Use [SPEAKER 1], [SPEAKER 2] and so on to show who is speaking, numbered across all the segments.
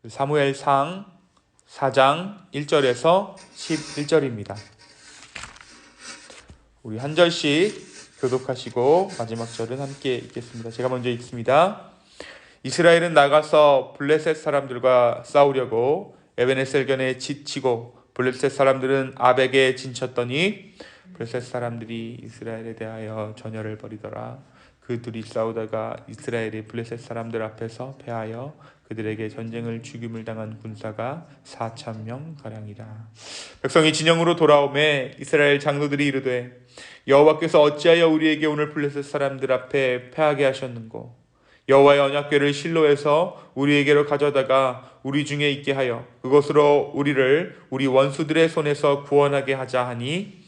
[SPEAKER 1] 사무엘상 4장 1절에서 11절입니다. 우리 한 절씩 교독하시고 마지막 절은 함께 읽겠습니다. 제가 먼저 읽습니다. 이스라엘은 나가서 블레셋 사람들과 싸우려고 에베네셀견에 지치고 블레셋 사람들은 아벡에 진쳤더니 블레셋 사람들이 이스라엘에 대하여 전열을 벌이더라. 그 둘이 싸우다가 이스라엘이 블레셋 사람들 앞에서 패하여 그들에게 전쟁을 죽임을 당한 군사가 4,000명 가량이라. 백성이 진영으로 돌아오매 이스라엘 장로들이 이르되 여호와께서 어찌하여 우리에게 오늘 블레셋 사람들 앞에 패하게 하셨는고 여호와의 언약궤를 실로에서 우리에게로 가져다가 우리 중에 있게 하여 그것으로 우리를 우리 원수들의 손에서 구원하게 하자 하니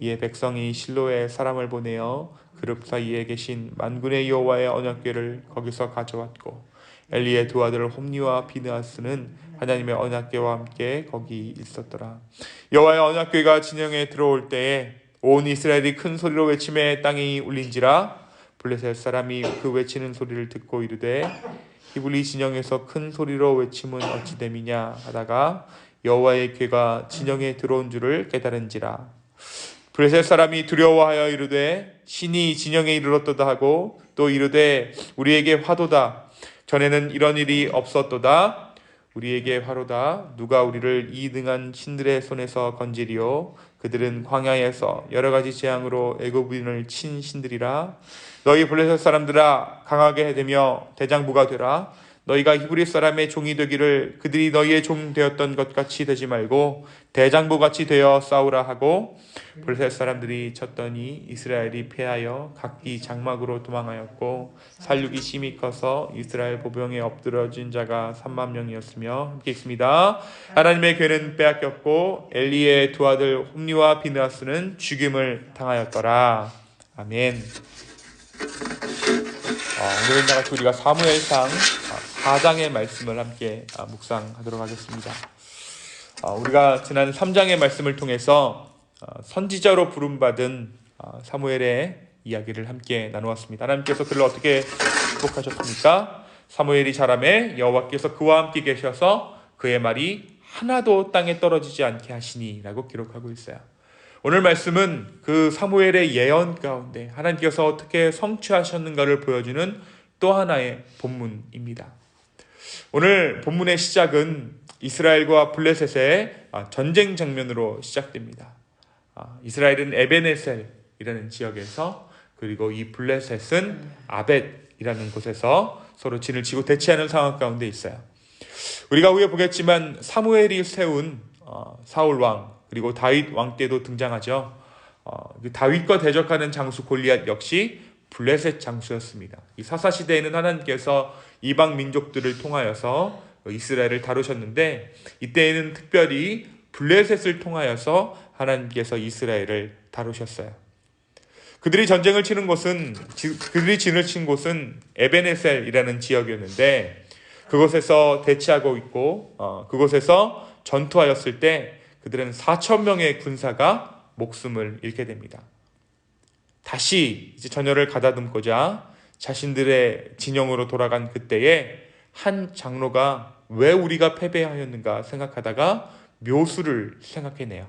[SPEAKER 1] 이에 백성이 실로에 사람을 보내어 그룹 사이에 계신 만군의 여호와의 언약궤를 거기서 가져왔고 엘리의 두 아들 홈니와 비느하스는 하나님의 언약궤와 함께 거기 있었더라. 여호와의 언약궤가 진영에 들어올 때에 온 이스라엘이 큰 소리로 외치매 땅이 울린지라. 블레셋 사람이 그 외치는 소리를 듣고 이르되 히브리 진영에서 큰 소리로 외침은 어찌 됨이냐 하다가 여호와의 궤가 진영에 들어온 줄을 깨달은지라. 블레셋 사람이 두려워하여 이르되 신이 진영에 이르렀도다 하고 또 이르되 우리에게 화도다. 전에는 이런 일이 없었도다. 우리에게 화로다. 누가 우리를 이 등한 신들의 손에서 건지리요. 그들은 광야에서 여러 가지 재앙으로 애굽인을 친 신들이라. 너희 블레셋 사람들아 강하게 되며 대장부가 되라. 너희가 히브리 사람의 종이 되기를 그들이 너희의 종 되었던 것 같이 되지 말고 대장부같이 되어 싸우라 하고 블레셋 사람들이 쳤더니 이스라엘이 패하여 각기 장막으로 도망하였고 살육이 심히 커서 이스라엘 보병에 엎드러진 자가 30,000명이었으며 함께 읽습니다. 하나님의 궤는 빼앗겼고 엘리의 두 아들 홈니와 비느하스는 죽임을 당하였더라. 아멘. 오늘은 나같이 우리가 사무엘상 4장의 말씀을 함께 묵상하도록 하겠습니다. 우리가 지난 3장의 말씀을 통해서 선지자로 부름받은 사무엘의 이야기를 함께 나누었습니다. 하나님께서 그를 어떻게 축복하셨습니까? 사무엘이 자라매 여호와께서 그와 함께 계셔서 그의 말이 하나도 땅에 떨어지지 않게 하시니 라고 기록하고 있어요. 오늘 말씀은 그 사무엘의 예언 가운데 하나님께서 어떻게 성취하셨는가를 보여주는 또 하나의 본문입니다. 오늘 본문의 시작은 이스라엘과 블레셋의 전쟁 장면으로 시작됩니다. 이스라엘은 에베네셀이라는 지역에서 그리고 이 블레셋은 아벳이라는 곳에서 서로 진을 치고 대치하는 상황 가운데 있어요. 우리가 후에 보겠지만 사무엘이 세운 사울 왕 그리고 다윗 왕 때도 등장하죠. 다윗과 대적하는 장수 골리앗 역시 블레셋 장수였습니다. 이 사사시대에는 하나님께서 이방 민족들을 통하여서 이스라엘을 다루셨는데 이때에는 특별히 블레셋을 통하여서 하나님께서 이스라엘을 다루셨어요. 그들이 전쟁을 치는 곳은 그들이 진을 친 곳은 에베네셀이라는 지역이었는데 그곳에서 대치하고 있고 그곳에서 전투하였을 때 그들은 4,000명의 군사가 목숨을 잃게 됩니다. 다시 이제 전열을 가다듬고자 자신들의 진영으로 돌아간 그때에 한 장로가 왜 우리가 패배하였는가 생각하다가 묘수를 생각해내요.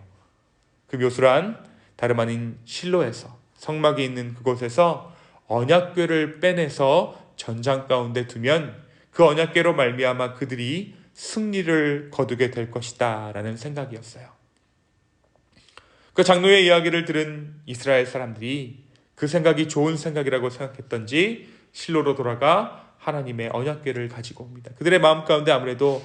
[SPEAKER 1] 그 묘수란 다름 아닌 실로에서 성막이 있는 그곳에서 언약궤를 빼내서 전장 가운데 두면 그 언약궤로 말미암아 그들이 승리를 거두게 될 것이다 라는 생각이었어요. 그 장로의 이야기를 들은 이스라엘 사람들이 그 생각이 좋은 생각이라고 생각했던지 실로로 돌아가 하나님의 언약궤를 가지고 옵니다. 그들의 마음 가운데 아무래도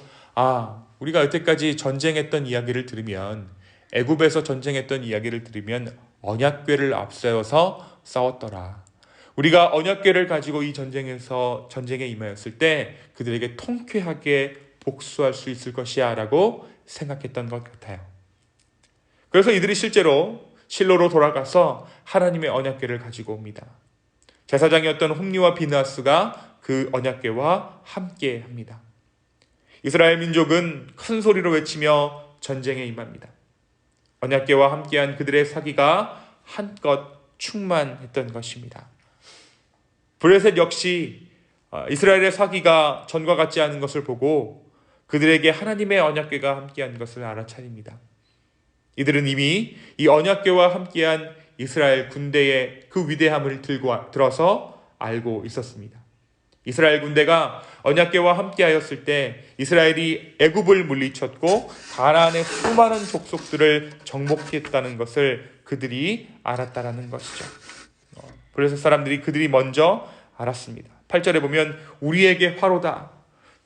[SPEAKER 1] 우리가 여태까지 전쟁했던 이야기를 들으면 애굽에서 전쟁했던 이야기를 들으면 언약궤를 앞세워서 싸웠더라. 우리가 언약궤를 가지고 이 전쟁에 임하였을 때 그들에게 통쾌하게 복수할 수 있을 것이야 라고 생각했던 것 같아요. 그래서 이들이 실제로 실로로 돌아가서 하나님의 언약궤를 가지고 옵니다. 제사장이었던 홈니와 비느하스가 그 언약궤와 함께 합니다. 이스라엘 민족은 큰 소리로 외치며 전쟁에 임합니다. 언약궤와 함께한 그들의 사기가 한껏 충만했던 것입니다. 블레셋 역시 이스라엘의 사기가 전과 같지 않은 것을 보고 그들에게 하나님의 언약궤가 함께한 것을 알아차립니다. 이들은 이미 이 언약궤와 함께한 이스라엘 군대의 그 위대함을 들어서 알고 있었습니다. 이스라엘 군대가 언약궤와 함께하였을 때 이스라엘이 애굽을 물리쳤고 가나안의 수많은 족속들을 정복했다는 것을 그들이 알았다라는 것이죠. 그래서 사람들이 그들이 먼저 알았습니다. 8절에 보면 우리에게 화로다.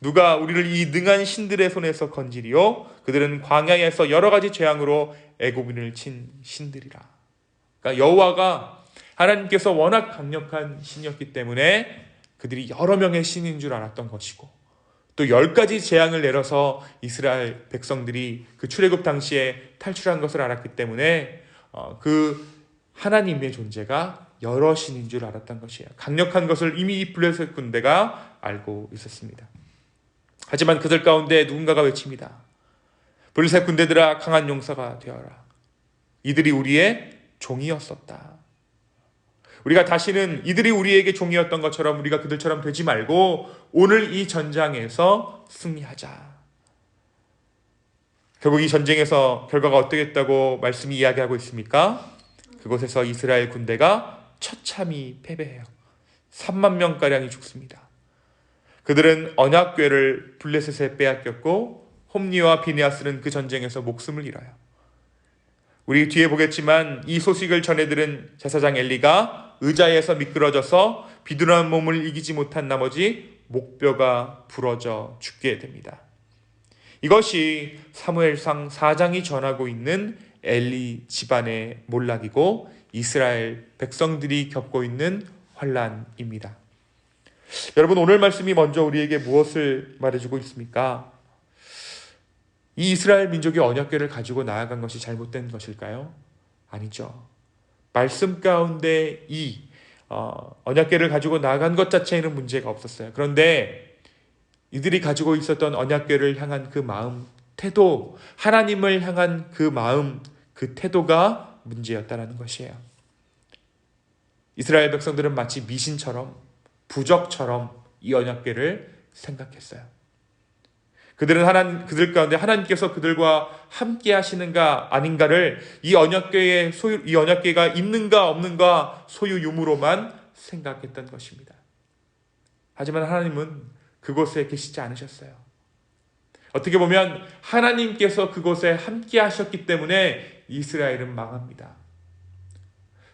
[SPEAKER 1] 누가 우리를 이 능한 신들의 손에서 건지리요? 그들은 광야에서 여러 가지 재앙으로 애굽인을 친 신들이라. 그러니까 여호와가 하나님께서 워낙 강력한 신이었기 때문에 그들이 여러 명의 신인 줄 알았던 것이고 또 10가지 재앙을 내려서 이스라엘 백성들이 그 출애굽 당시에 탈출한 것을 알았기 때문에 그 하나님의 존재가 여러 신인 줄 알았던 것이에요. 강력한 것을 이미 이 블레셋 군대가 알고 있었습니다. 하지만 그들 가운데 누군가가 외칩니다. 블레셋 군대들아 강한 용사가 되어라. 이들이 우리의 종이었었다. 우리가 다시는 이들이 우리에게 종이었던 것처럼 우리가 그들처럼 되지 말고 오늘 이 전장에서 승리하자. 결국 이 전쟁에서 결과가 어떻겠다고 말씀이 이야기하고 있습니까? 그곳에서 이스라엘 군대가 처참히 패배해요. 3만 명가량이 죽습니다. 그들은 언약궤를 블레셋에 빼앗겼고 홈리와 비느하스는 그 전쟁에서 목숨을 잃어요. 우리 뒤에 보겠지만 이 소식을 전해들은 제사장 엘리가 의자에서 미끄러져서 비둔한 몸을 이기지 못한 나머지 목뼈가 부러져 죽게 됩니다. 이것이 사무엘상 4장이 전하고 있는 엘리 집안의 몰락이고 이스라엘 백성들이 겪고 있는 환난입니다. 여러분, 오늘 말씀이 먼저 우리에게 무엇을 말해주고 있습니까? 이 이스라엘 민족이 언약궤를 가지고 나아간 것이 잘못된 것일까요? 아니죠. 말씀 가운데 이 언약궤를 가지고 나아간 것 자체에는 문제가 없었어요. 그런데 이들이 가지고 있었던 언약궤를 향한 그 마음, 태도, 하나님을 향한 그 마음, 그 태도가 문제였다는 것이에요. 이스라엘 백성들은 마치 미신처럼, 부적처럼 이 언약궤를 생각했어요. 그들 가운데 하나님께서 그들과 함께 하시는가 아닌가를 이 언약궤가 있는가 없는가 소유 유무로만 생각했던 것입니다. 하지만 하나님은 그곳에 계시지 않으셨어요. 어떻게 보면 하나님께서 그곳에 함께 하셨기 때문에 이스라엘은 망합니다.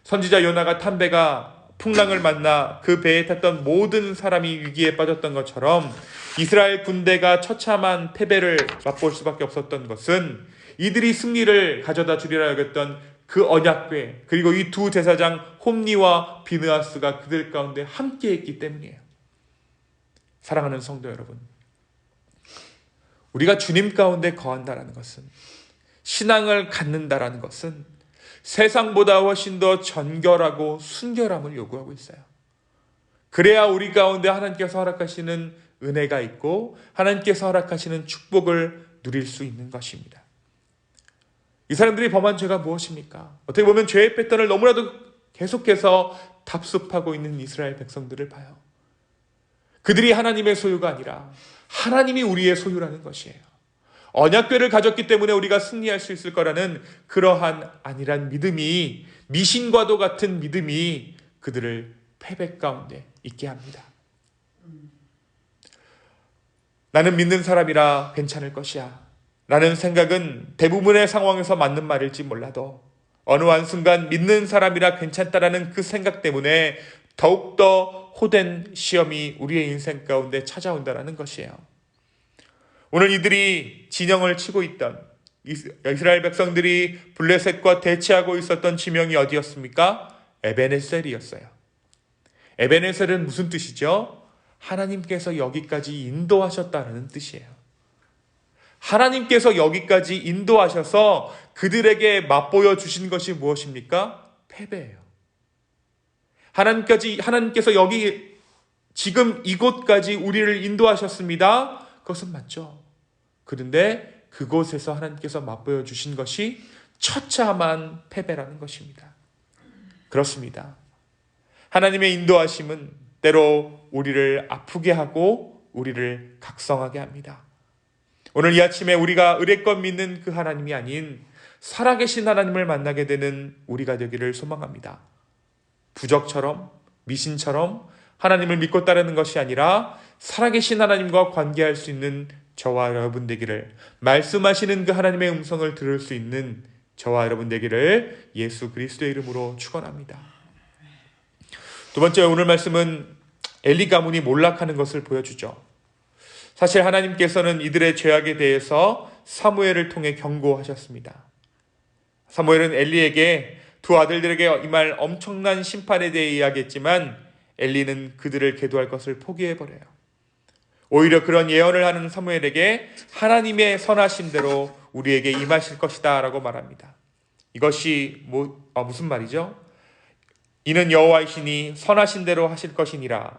[SPEAKER 1] 선지자 요나가 탄 배가 풍랑을 만나 그 배에 탔던 모든 사람이 위기에 빠졌던 것처럼 이스라엘 군대가 처참한 패배를 맛볼 수밖에 없었던 것은 이들이 승리를 가져다 주리라 여겼던 그 언약궤, 그리고 이 두 제사장 홈리와 비느하스가 그들 가운데 함께했기 때문이에요. 사랑하는 성도 여러분, 우리가 주님 가운데 거한다라는 것은, 신앙을 갖는다라는 것은 세상보다 훨씬 더 전결하고 순결함을 요구하고 있어요. 그래야 우리 가운데 하나님께서 허락하시는 은혜가 있고 하나님께서 허락하시는 축복을 누릴 수 있는 것입니다. 이 사람들이 범한 죄가 무엇입니까? 어떻게 보면 죄의 패턴을 너무나도 계속해서 답습하고 있는 이스라엘 백성들을 봐요. 그들이 하나님의 소유가 아니라 하나님이 우리의 소유라는 것이에요. 언약궤를 가졌기 때문에 우리가 승리할 수 있을 거라는 그러한 안일한 믿음이, 미신과도 같은 믿음이 그들을 패배 가운데 있게 합니다. 나는 믿는 사람이라 괜찮을 것이야 라는 생각은 대부분의 상황에서 맞는 말일지 몰라도 어느 한순간 믿는 사람이라 괜찮다라는 그 생각 때문에 더욱더 호된 시험이 우리의 인생 가운데 찾아온다는 것이에요. 오늘 이들이 진영을 치고 있던 이스라엘 백성들이 블레셋과 대치하고 있었던 지명이 어디였습니까? 에베네셀이었어요. 에베네셀은 무슨 뜻이죠? 하나님께서 여기까지 인도하셨다는 뜻이에요. 하나님께서 여기까지 인도하셔서 그들에게 맛보여 주신 것이 무엇입니까? 패배예요. 하나님께서 여기 지금 이곳까지 우리를 인도하셨습니다. 그것은 맞죠. 그런데 그곳에서 하나님께서 맛보여 주신 것이 처참한 패배라는 것입니다. 그렇습니다. 하나님의 인도하심은 때로 우리를 아프게 하고 우리를 각성하게 합니다. 오늘 이 아침에 우리가 의뢰껏 믿는 그 하나님이 아닌 살아계신 하나님을 만나게 되는 우리가 되기를 소망합니다. 부적처럼 미신처럼 하나님을 믿고 따르는 것이 아니라 살아계신 하나님과 관계할 수 있는 저와 여러분 되기를, 말씀하시는 그 하나님의 음성을 들을 수 있는 저와 여러분 되기를 예수 그리스도의 이름으로 축원합니다. 두 번째, 오늘 말씀은 엘리 가문이 몰락하는 것을 보여주죠. 사실 하나님께서는 이들의 죄악에 대해서 사무엘을 통해 경고하셨습니다. 사무엘은 엘리에게 두 아들들에게 임할 엄청난 심판에 대해 이야기했지만 엘리는 그들을 계도할 것을 포기해버려요. 오히려 그런 예언을 하는 사무엘에게 하나님의 선하신 대로 우리에게 임하실 것이다 라고 말합니다. 이것이 무슨 말이죠? 이는 여호와이시니 선하신 대로 하실 것이니라.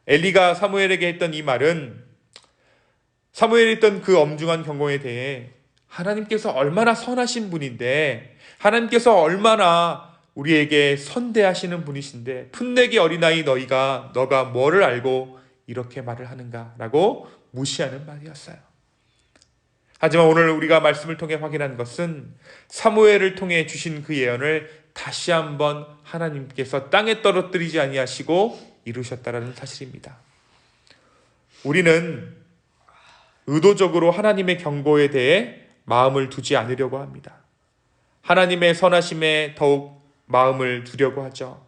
[SPEAKER 1] 엘리가 사무엘에게 했던 이 말은 사무엘이 했던 그 엄중한 경고에 대해 하나님께서 얼마나 선하신 분인데, 하나님께서 얼마나 우리에게 선대하시는 분이신데 풋내기 어린아이 너가 뭐를 알고 이렇게 말을 하는가 라고 무시하는 말이었어요. 하지만 오늘 우리가 말씀을 통해 확인한 것은 사무엘을 통해 주신 그 예언을 다시 한번 하나님께서 땅에 떨어뜨리지 아니하시고 이루셨다라는 사실입니다. 우리는 의도적으로 하나님의 경고에 대해 마음을 두지 않으려고 합니다. 하나님의 선하심에 더욱 마음을 두려고 하죠.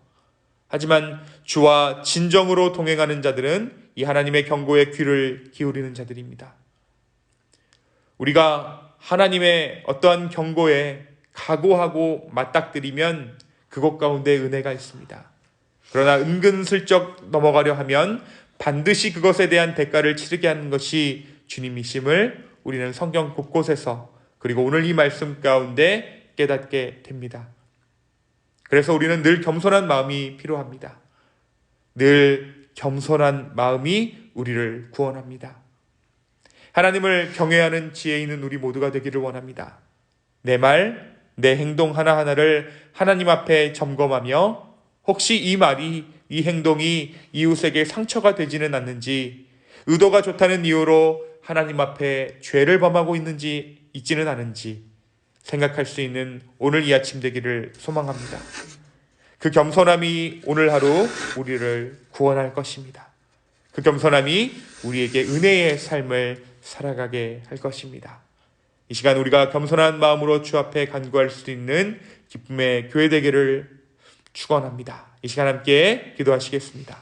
[SPEAKER 1] 하지만 주와 진정으로 동행하는 자들은 이 하나님의 경고에 귀를 기울이는 자들입니다. 우리가 하나님의 어떠한 경고에 각오하고 맞닥뜨리면 그것 가운데 은혜가 있습니다. 그러나 은근슬쩍 넘어가려 하면 반드시 그것에 대한 대가를 치르게 하는 것이 주님이심을 우리는 성경 곳곳에서, 그리고 오늘 이 말씀 가운데 깨닫게 됩니다. 그래서 우리는 늘 겸손한 마음이 필요합니다. 늘 겸손한 마음이 우리를 구원합니다. 하나님을 경외하는 지혜 있는 우리 모두가 되기를 원합니다. 내 말, 내 행동 하나하나를 하나님 앞에 점검하며 혹시 이 말이, 이 행동이 이웃에게 상처가 되지는 않는지, 의도가 좋다는 이유로 하나님 앞에 죄를 범하고 있지는 않은지 생각할 수 있는 오늘 이 아침 되기를 소망합니다. 그 겸손함이 오늘 하루 우리를 구원할 것입니다. 그 겸손함이 우리에게 은혜의 삶을 살아가게 할 것입니다. 이 시간 우리가 겸손한 마음으로 주 앞에 간구할 수 있는 기쁨의 교회 되기를 축원합니다. 이 시간 함께 기도하시겠습니다.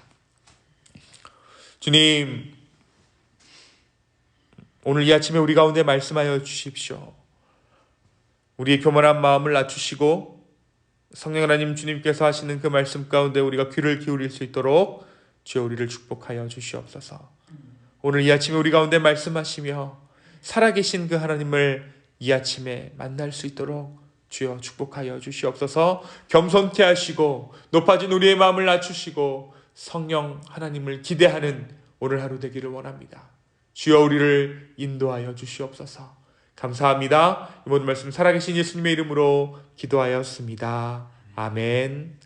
[SPEAKER 1] 주님, 오늘 이 아침에 우리 가운데 말씀하여 주십시오. 우리의 교만한 마음을 낮추시고 성령 하나님 주님께서 하시는 그 말씀 가운데 우리가 귀를 기울일 수 있도록 주여 우리를 축복하여 주시옵소서. 오늘 이 아침에 우리 가운데 말씀하시며 살아계신 그 하나님을 이 아침에 만날 수 있도록 주여 축복하여 주시옵소서. 겸손케 하시고 높아진 우리의 마음을 낮추시고 성령 하나님을 기대하는 오늘 하루 되기를 원합니다. 주여 우리를 인도하여 주시옵소서. 감사합니다. 이 모든 말씀 살아계신 예수님의 이름으로 기도하였습니다. 아멘.